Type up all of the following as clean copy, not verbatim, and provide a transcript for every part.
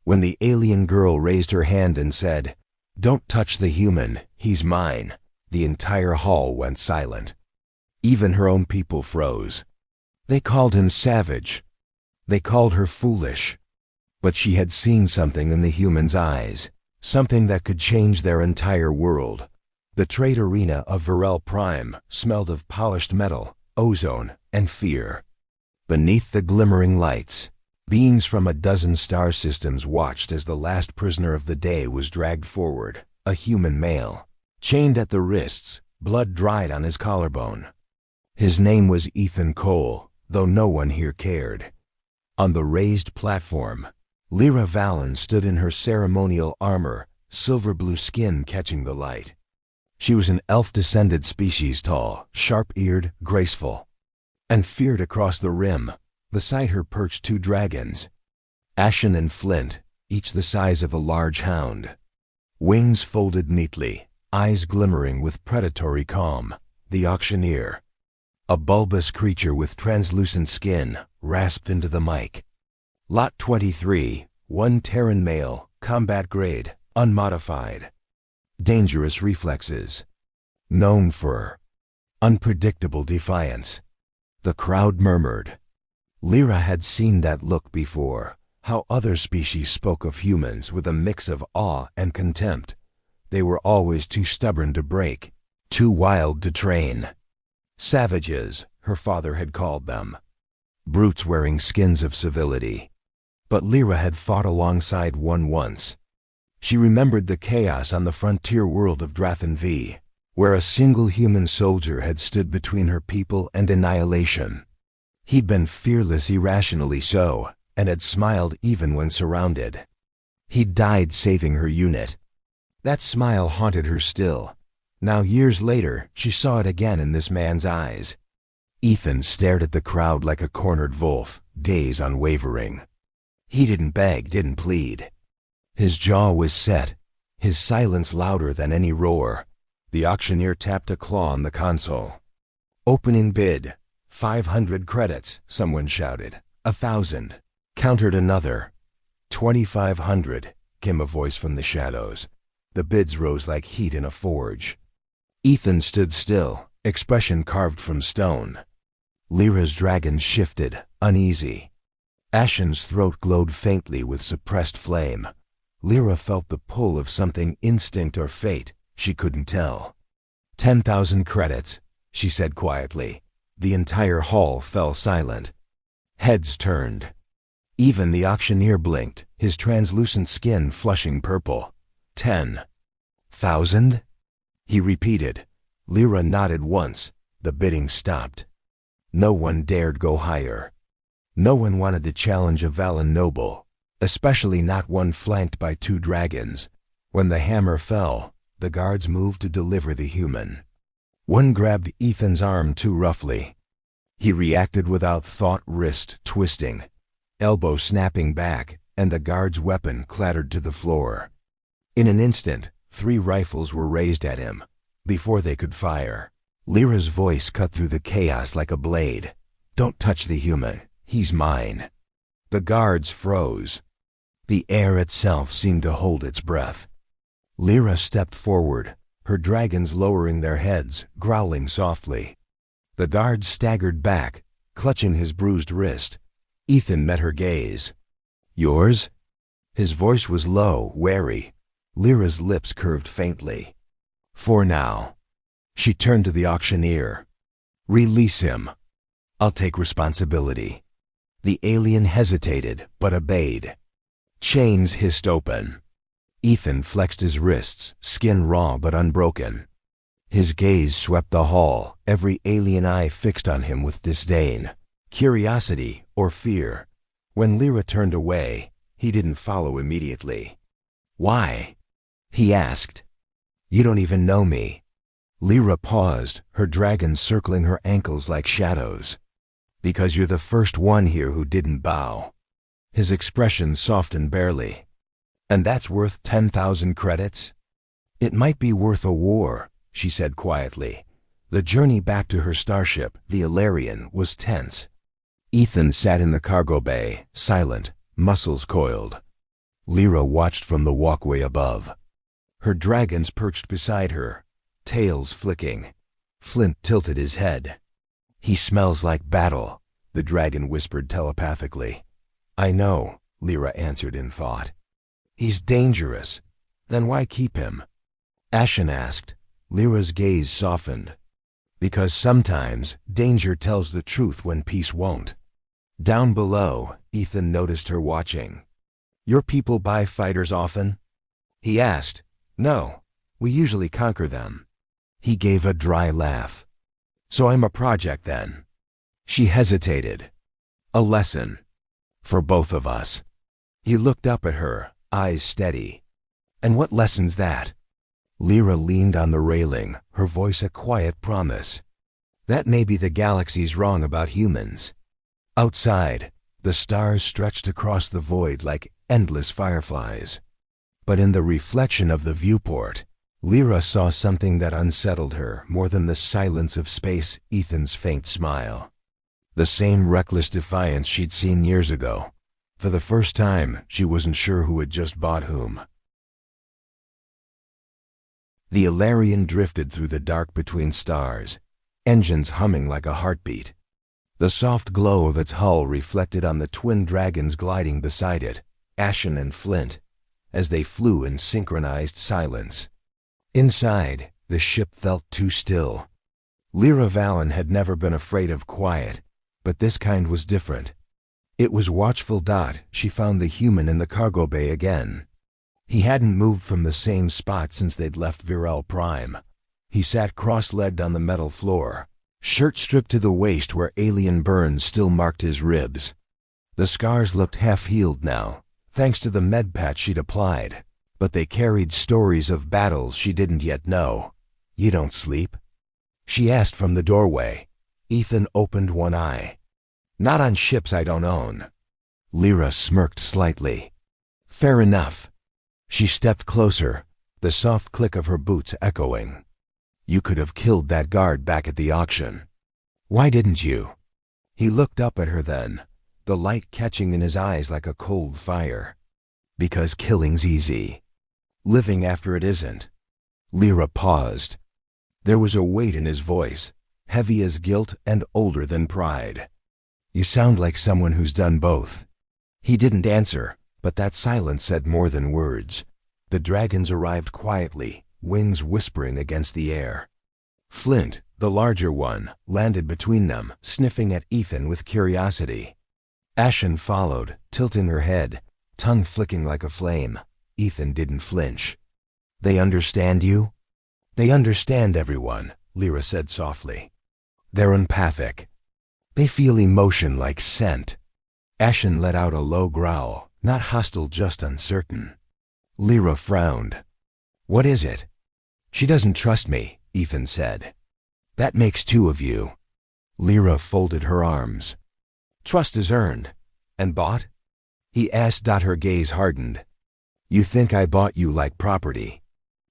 When the alien girl raised her hand and said, "Don't touch the human, he's mine," the entire hall went silent. Even her own people froze. They called him savage. They called her foolish. But she had seen something in the human's eyes, something that could change their entire world. The trade arena of Varel Prime smelled of polished metal, ozone, and fear. Beneath the glimmering lights, beings from a dozen star systems watched as the last prisoner of the day was dragged forward, a human male, chained at the wrists, blood dried on his collarbone. His name was Ethan Cole, though no one here cared. On the raised platform, Lyra Valen stood in her ceremonial armor, silver blue skin catching the light. She was an elf-descended species, tall, sharp-eared, graceful, and feared across the rim. Beside her perched two dragons, Ashen and Flint, each the size of a large hound. Wings folded neatly, eyes glimmering with predatory calm. The auctioneer, a bulbous creature with translucent skin, rasped into the mic. Lot 23, one Terran male, combat grade, unmodified. Dangerous reflexes. Known for unpredictable defiance. The crowd murmured. Lyra had seen that look before, how other species spoke of humans with a mix of awe and contempt. They were always too stubborn to break, too wild to train. Savages, her father had called them. Brutes wearing skins of civility. But Lyra had fought alongside one once. She remembered the chaos on the frontier world of Drathan V, where a single human soldier had stood between her people and annihilation. He'd been fearless, irrationally so, and had smiled even when surrounded. He'd died saving her unit. That smile haunted her still. Now, years later, she saw it again in this man's eyes. Ethan stared at the crowd like a cornered wolf, gaze unwavering. He didn't beg, didn't plead. His jaw was set, his silence louder than any roar. The auctioneer tapped a claw on the console. "Opening bid. 500 credits," someone shouted. 1,000. Countered another. 2,500, came a voice from the shadows. The bids rose like heat in a forge. Ethan stood still, expression carved from stone. Lyra's dragon shifted, uneasy. Ashen's throat glowed faintly with suppressed flame. Lyra felt the pull of something, instinct or fate, she couldn't tell. 10,000 credits, she said quietly. The entire hall fell silent. Heads turned. Even the auctioneer blinked, his translucent skin flushing purple. 10,000? He repeated. Lyra nodded once. The bidding stopped. No one dared go higher. No one wanted to challenge a Valen noble, especially not one flanked by two dragons. When the hammer fell, the guards moved to deliver the human. One grabbed Ethan's arm too roughly. He reacted without thought, wrist twisting, elbow snapping back, and the guard's weapon clattered to the floor. In an instant, 3 rifles were raised at him. Before they could fire, Lyra's voice cut through the chaos like a blade. "Don't touch the human. He's mine." The guards froze. The air itself seemed to hold its breath. Lyra stepped forward, her dragons lowering their heads, growling softly. The guard staggered back, clutching his bruised wrist. Ethan met her gaze. "Yours?" His voice was low, wary. Lyra's lips curved faintly. "For now." She turned to the auctioneer. "Release him. I'll take responsibility." The alien hesitated, but obeyed. Chains hissed open. Ethan flexed his wrists, skin raw but unbroken. His gaze swept the hall, every alien eye fixed on him with disdain, curiosity, or fear. When Lyra turned away, he didn't follow immediately. "Why?" he asked. "You don't even know me." Lyra paused, her dragons circling her ankles like shadows. "Because you're the first one here who didn't bow." His expression softened barely. "And that's worth 10,000 credits?" "It might be worth a war," she said quietly. The journey back to her starship, the Ilarian, was tense. Ethan sat in the cargo bay, silent, muscles coiled. Lyra watched from the walkway above. Her dragons perched beside her, tails flicking. Flint tilted his head. "He smells like battle," the dragon whispered telepathically. "I know," Lyra answered in thought. "He's dangerous. Then why keep him?" Ashen asked. Lyra's gaze softened. "Because sometimes danger tells the truth when peace won't." Down below, Ethan noticed her watching. "Your people buy fighters often?" he asked. "No, we usually conquer them." He gave a dry laugh. "So I'm a project then." She hesitated. "A lesson. For both of us." He looked up at her, eyes steady. "And what lesson's that?" Lyra leaned on the railing, her voice a quiet promise. "That maybe the galaxy's wrong about humans." Outside, the stars stretched across the void like endless fireflies. But in the reflection of the viewport, Lyra saw something that unsettled her more than the silence of space, Ethan's faint smile. The same reckless defiance she'd seen years ago. For the first time, she wasn't sure who had just bought whom. The Ilarian drifted through the dark between stars, engines humming like a heartbeat. The soft glow of its hull reflected on the twin dragons gliding beside it, Ashen and Flint, as they flew in synchronized silence. Inside, the ship felt too still. Lyra Valen had never been afraid of quiet, but this kind was different. It was watchful. She found the human in the cargo bay again. He hadn't moved from the same spot since they'd left Virel Prime. He sat cross-legged on the metal floor, shirt stripped to the waist where alien burns still marked his ribs. The scars looked half-healed now, thanks to the med patch she'd applied, but they carried stories of battles she didn't yet know. "You don't sleep?" she asked from the doorway. Ethan opened one eye. "Not on ships I don't own." Lyra smirked slightly. "Fair enough." She stepped closer, the soft click of her boots echoing. "You could have killed that guard back at the auction. Why didn't you?" He looked up at her then, the light catching in his eyes like a cold fire. "Because killing's easy. Living after it isn't." Lyra paused. There was a weight in his voice, heavy as guilt and older than pride. "You sound like someone who's done both." He didn't answer, but that silence said more than words. The dragons arrived quietly, wings whispering against the air. Flint, the larger one, landed between them, sniffing at Ethan with curiosity. Ashen followed, tilting her head, tongue flicking like a flame. Ethan didn't flinch. "They understand you?" "They understand everyone," Lyra said softly. "They're empathic. They feel emotion like scent." Ashen let out a low growl, not hostile, just uncertain. Lyra frowned. "What is it?" "She doesn't trust me," Ethan said. "That makes two of you." Lyra folded her arms. "Trust is earned. And bought?" he asked. Her gaze hardened. "You think I bought you like property?"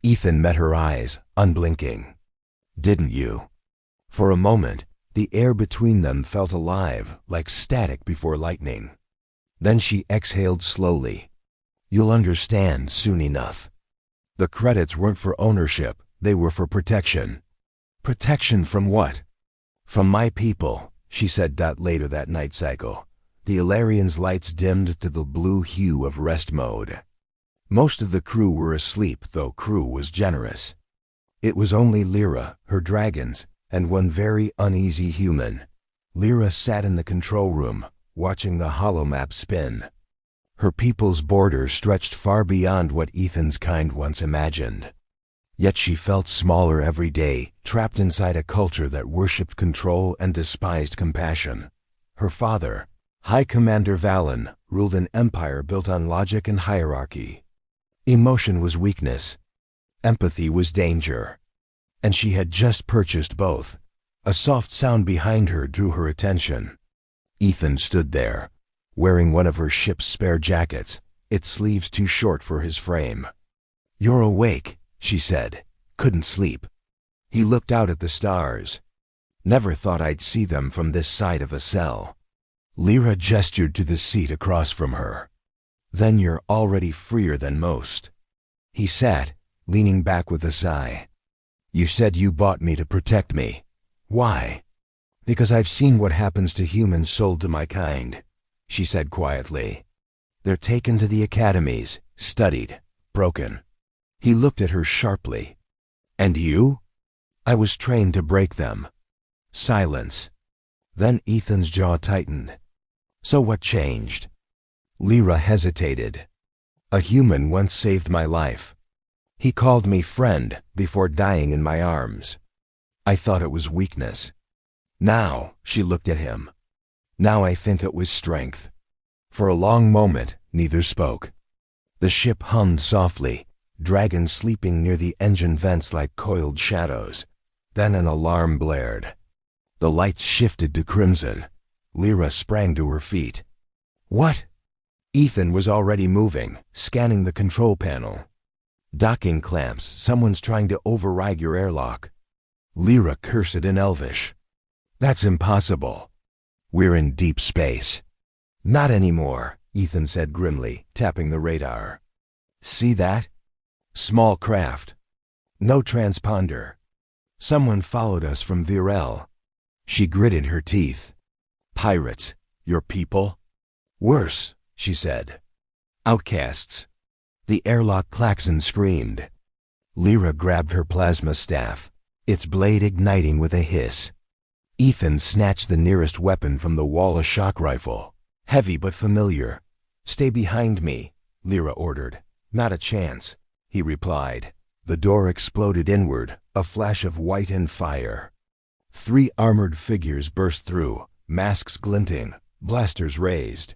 Ethan met her eyes, unblinking. "Didn't you?" For a moment, the air between them felt alive, like static before lightning. Then she exhaled slowly. "You'll understand soon enough. The credits weren't for ownership, they were for protection." "Protection from what?" "From my people," she said. Later that night cycle, the Ilarians' lights dimmed to the blue hue of rest mode. Most of the crew were asleep, though crew was generous. It was only Lyra, her dragons, and one very uneasy human. Lyra sat in the control room, watching the holomap spin. Her people's border stretched far beyond what Ethan's kind once imagined. Yet she felt smaller every day, trapped inside a culture that worshipped control and despised compassion. Her father, High Commander Valen, ruled an empire built on logic and hierarchy. Emotion was weakness. Empathy was danger. And she had just purchased both. A soft sound behind her drew her attention. Ethan stood there, wearing one of her ship's spare jackets, its sleeves too short for his frame. "You're awake," she said. "Couldn't sleep." He looked out at the stars. "Never thought I'd see them from this side of a cell." Lyra gestured to the seat across from her. Then you're already freer than most. He sat, leaning back with a sigh. You said you bought me to protect me. Why? Because I've seen what happens to humans sold to my kind, she said quietly. They're taken to the academies, studied, broken. He looked at her sharply. And you? I was trained to break them. Silence. Then Ethan's jaw tightened. So what changed? Lyra hesitated. A human once saved my life. He called me friend before dying in my arms. I thought it was weakness. Now, she looked at him. Now I think it was strength. For a long moment, neither spoke. The ship hummed softly, dragons sleeping near the engine vents like coiled shadows. Then an alarm blared. The lights shifted to crimson. Lyra sprang to her feet. What? Ethan was already moving, scanning the control panel. Docking clamps, someone's trying to override your airlock. Lyra cursed in Elvish. That's impossible. We're in deep space. Not anymore, Ethan said grimly, tapping the radar. See that? Small craft. No transponder. Someone followed us from Virel. She gritted her teeth. Pirates, your people? Worse, she said. Outcasts. The airlock klaxon screamed. Lyra grabbed her plasma staff, its blade igniting with a hiss. Ethan snatched the nearest weapon from the wall, a shock rifle. Heavy but familiar. Stay behind me, Lyra ordered. Not a chance, he replied. The door exploded inward, a flash of white and fire. 3 armored figures burst through, masks glinting, blasters raised.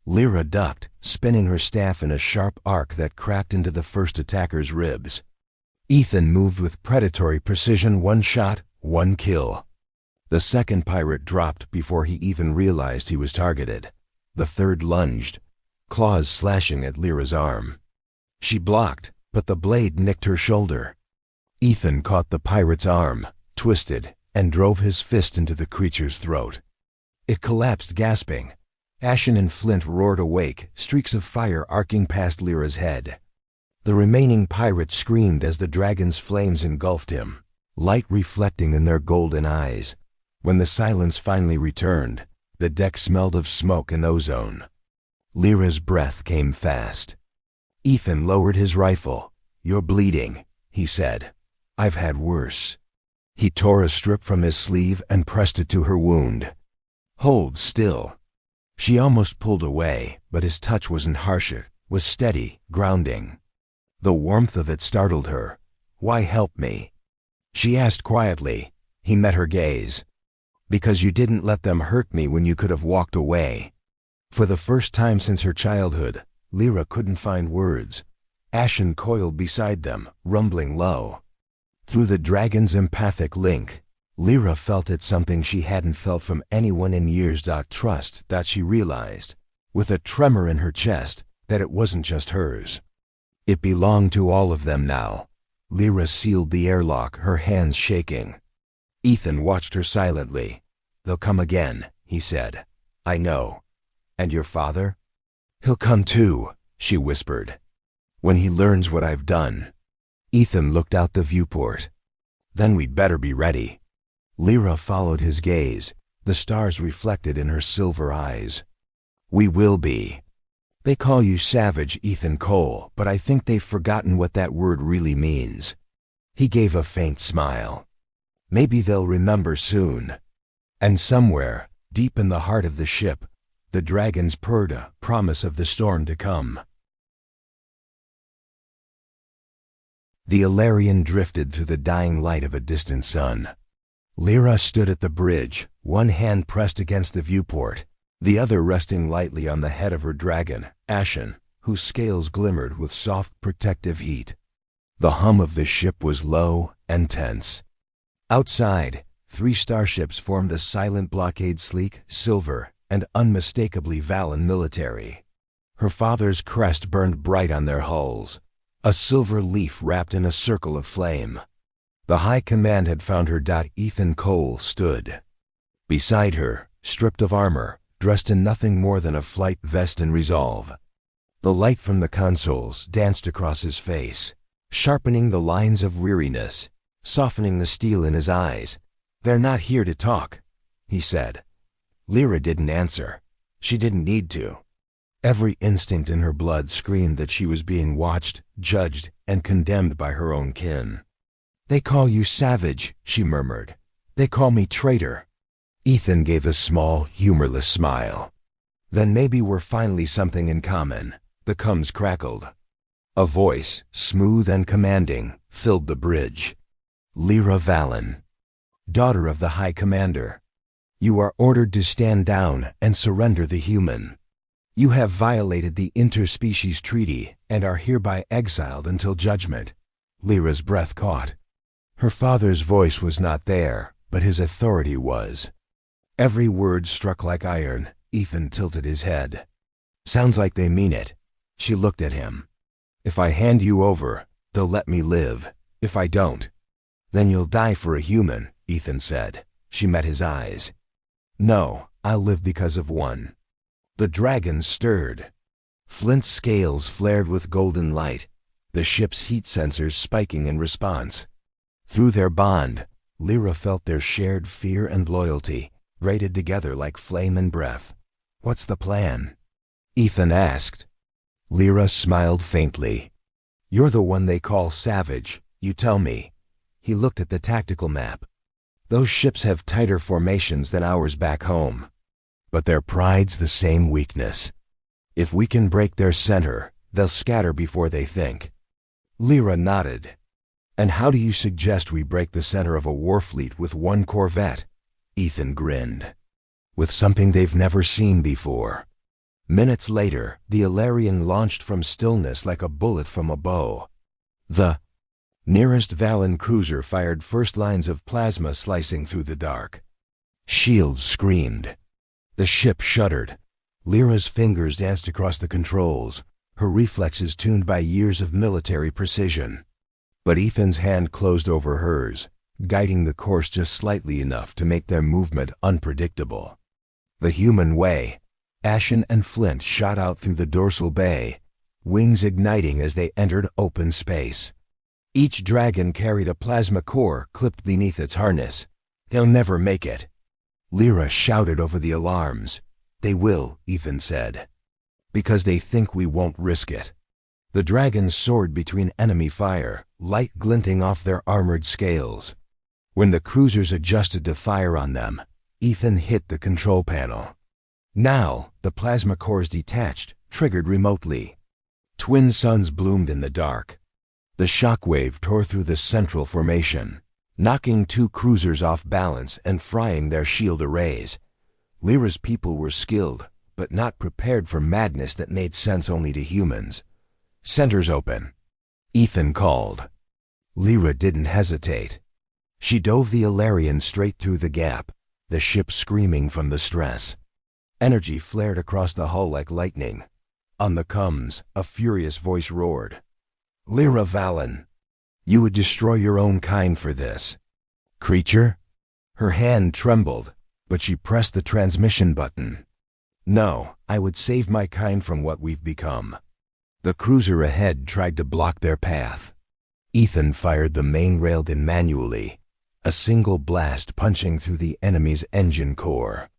Lyra ducked, spinning her staff in a sharp arc that cracked into the first attacker's ribs. Ethan moved with predatory precision, 1 shot, 1 kill. The second pirate dropped before he even realized he was targeted. The third lunged, claws slashing at Lyra's arm. She blocked, but the blade nicked her shoulder. Ethan caught the pirate's arm, twisted, and drove his fist into the creature's throat. It collapsed, gasping. Ashen and Flint roared awake, streaks of fire arcing past Lyra's head. The remaining pirate screamed as the dragon's flames engulfed him, light reflecting in their golden eyes. When the silence finally returned, the deck smelled of smoke and ozone. Lyra's breath came fast. Ethan lowered his rifle. You're bleeding, he said. I've had worse. He tore a strip from his sleeve and pressed it to her wound. Hold still. She almost pulled away, but his touch wasn't harsh, it was steady, grounding. The warmth of it startled her. Why help me? She asked quietly. He met her gaze. Because you didn't let them hurt me when you could have walked away. For the first time since her childhood, Lyra couldn't find words. Ashen coiled beside them, rumbling low. Through the dragon's empathic link, Lyra felt it, something she hadn't felt from anyone in years. Trust, that she realized, with a tremor in her chest, that it wasn't just hers. It belonged to all of them now. Lyra sealed the airlock, her hands shaking. Ethan watched her silently. They'll come again, he said. I know. And your father? He'll come too, she whispered. When he learns what I've done. Ethan looked out the viewport. Then we'd better be ready. Lyra followed his gaze, the stars reflected in her silver eyes. We will be. They call you savage, Ethan Cole, but I think they've forgotten what that word really means. He gave a faint smile. Maybe they'll remember soon. And somewhere, deep in the heart of the ship, the dragons purred a promise of the storm to come. The Alarian drifted through the dying light of a distant sun. Lyra stood at the bridge, one hand pressed against the viewport, the other resting lightly on the head of her dragon, Ashen, whose scales glimmered with soft protective heat. The hum of the ship was low and tense. Outside, 3 starships formed a silent blockade, sleek, silver, and unmistakably Valan military. Her father's crest burned bright on their hulls, a silver leaf wrapped in a circle of flame. The High Command had found her. Ethan Cole stood. Beside her, stripped of armor, dressed in nothing more than a flight vest and resolve. The light from the consoles danced across his face, sharpening the lines of weariness, softening the steel in his eyes. "They're not here to talk," he said. Lyra didn't answer. She didn't need to. Every instinct in her blood screamed that she was being watched, judged, and condemned by her own kin. "They call you savage," she murmured. "They call me traitor." Ethan gave a small, humorless smile. "Then maybe we're finally something in common." The cums crackled. A voice, smooth and commanding, filled the bridge. "Lyra Valen, daughter of the High Commander, you are ordered to stand down and surrender the human. You have violated the interspecies treaty and are hereby exiled until judgment." Lyra's breath caught. Her father's voice was not there, but his authority was. Every word struck like iron. Ethan tilted his head. "Sounds like they mean it." She looked at him. "If I hand you over, they'll let me live. If I don't, then you'll die for a human," Ethan said. She met his eyes. "No, I'll live because of one." The dragon stirred. Flint's scales flared with golden light, the ship's heat sensors spiking in response. Through their bond, Lyra felt their shared fear and loyalty, braided together like flame and breath. "What's the plan?" Ethan asked. Lyra smiled faintly. "You're the one they call savage, you tell me." He looked at the tactical map. "Those ships have tighter formations than ours back home. But their pride's the same weakness. If we can break their center, they'll scatter before they think." Lyra nodded. "And how do you suggest we break the center of a war fleet with one corvette?" Ethan grinned. "With something they've never seen before." Minutes later, the Ilarion launched from stillness like a bullet from a bow. The nearest Valen cruiser fired first lines of plasma slicing through the dark. Shields screamed. The ship shuddered. Lyra's fingers danced across the controls, her reflexes tuned by years of military precision. But Ethan's hand closed over hers, guiding the course just slightly enough to make their movement unpredictable. The human way. Ashen and Flint shot out through the dorsal bay, wings igniting as they entered open space. Each dragon carried a plasma core clipped beneath its harness. "They'll never make it." Lyra shouted over the alarms. "They will," Ethan said. "Because they think we won't risk it." The dragons soared between enemy fire, light glinting off their armored scales. When the cruisers adjusted to fire on them, Ethan hit the control panel. Now, the plasma cores detached, triggered remotely. Twin suns bloomed in the dark. The shockwave tore through the central formation, knocking two cruisers off balance and frying their shield arrays. Lyra's people were skilled, but not prepared for madness that made sense only to humans. "Centers open," Ethan called. Lyra didn't hesitate. She dove the Ilarion straight through the gap, the ship screaming from the stress. Energy flared across the hull like lightning. On the cums, a furious voice roared. "Lyra Valen, you would destroy your own kind for this." "Creature?" Her hand trembled, but she pressed the transmission button. "No, I would save my kind from what we've become." The cruiser ahead tried to block their path. Ethan fired the main railed in manually, a single blast punching through the enemy's engine core.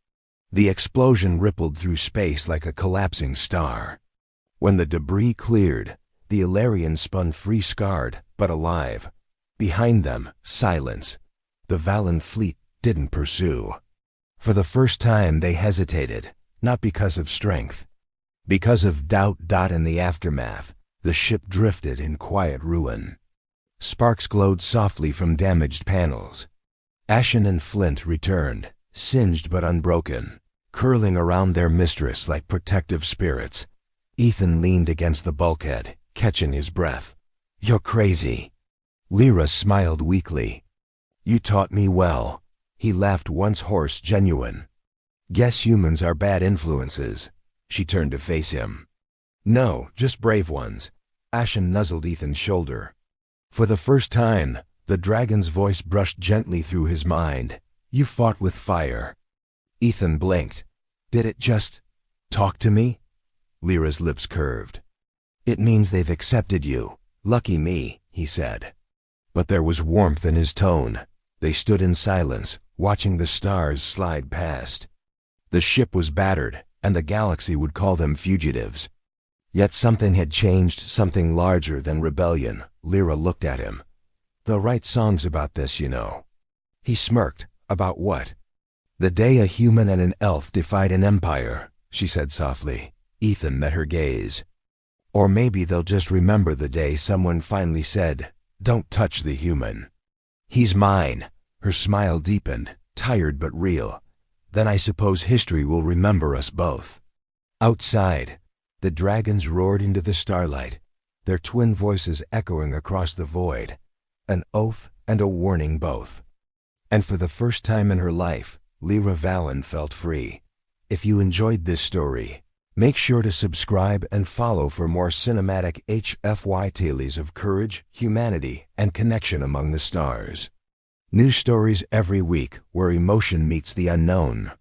The explosion rippled through space like a collapsing star. When the debris cleared, the Ilarion spun free, scarred, but alive. Behind them, silence. The Valen fleet didn't pursue. For the first time, they hesitated, not because of strength. Because of doubt. In the aftermath, the ship drifted in quiet ruin. Sparks glowed softly from damaged panels. Ashen and Flint returned, singed but unbroken, curling around their mistress like protective spirits. Ethan leaned against the bulkhead, catching his breath. "You're crazy." Lyra smiled weakly. "You taught me well." He laughed, once hoarse, genuine. "Guess humans are bad influences." She turned to face him. "No, just brave ones." Ashen nuzzled Ethan's shoulder. For the first time, the dragon's voice brushed gently through his mind. "You fought with fire." Ethan blinked. "Did it just talk to me?" Lyra's lips curved. It means they've accepted you. Lucky me, he said. But there was warmth in his tone. They stood in silence, watching the stars slide past. The ship was battered, and the galaxy would call them fugitives. Yet something had changed, something larger than rebellion. Lyra looked at him. "They'll write songs about this, you know." He smirked. "About what?" "The day a human and an elf defied an empire," she said softly. Ethan met her gaze. "Or maybe they'll just remember the day someone finally said, 'Don't touch the human.'" "He's mine." Her smile deepened, tired but real. "Then I suppose history will remember us both." Outside, the dragons roared into the starlight, their twin voices echoing across the void, an oath and a warning both. And for the first time in her life, Lyra Valen felt free. If you enjoyed this story, make sure to subscribe and follow for more cinematic HFY tales of courage, humanity, and connection among the stars. New stories every week where emotion meets the unknown.